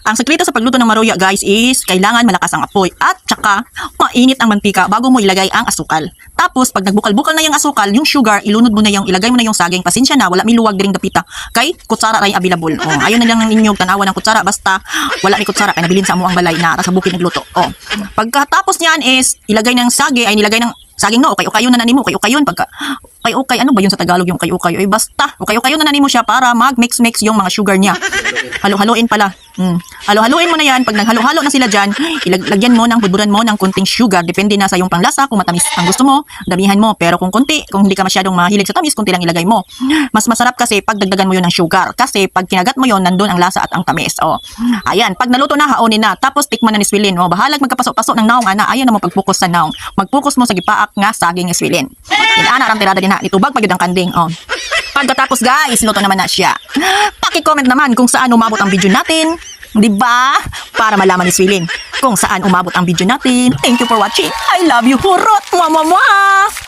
Ang sekreto sa pagluto ng maruya guys is kailangan malakas ang apoy at tsaka mainit ang mantika bago mo ilagay ang asukal. Tapos pag nagbukal-bukal na yung asukal, yung sugar, ilunod mo na yung ilagay mo na yung saging. Pasensya na, wala mi luwag diring dapita. Kay kutsara ray available. Oh, ayun na lang ang inyong tanawan ng kutsara basta wala ni kutsara kay nabilin sa amo ang balay na sa bukid nagluto. Oh. Pagkatapos niyan is ilagay ng sagi ay nilagay ng saging no, ukay-ukayon na nanimo, ukay-ukayon pagka ukay-ukay, ano ba yun sa Tagalog yung ukay-ukay? Ay basta, ukay-ukayon na nanimo siya para mag-mix-mix yung mga sugar niya. Halo-haloin pala. Halo-haloin mo na yan. Pag naghalo-halo na sila dyan, ilagyan mo ng budburan mo ng kunting sugar. Depende na sa iyong panglasa. Kung matamis ang gusto mo, damihan mo. Pero kung konti, kung hindi ka masyadong mahilig sa tamis, konti lang ilagay mo. Mas masarap kasi pag dagdagan mo yun ng sugar. Kasi pag kinagat mo yun, nandun ang lasa at ang tamis. O, ayan. Pag naluto na, haonin na. Tapos tikman na ni Swilin. O, bahalag magkapasok-pasok ng naong, ana. Ayan na mo pag-focus sa naong. Mag-focus mo sa gipaak nga saging ni Swilin. Inaana ram tirada din ha. Nitubag pag yun ang kanding. O. Pagkatapos guys, luto naman na siya. Paki-comment naman kung saan umabot ang video natin. Diba? Para malaman ni Swilin kung saan umabot ang video natin. Thank you for watching. I love you, hurot! Mwah, mwah, mwah!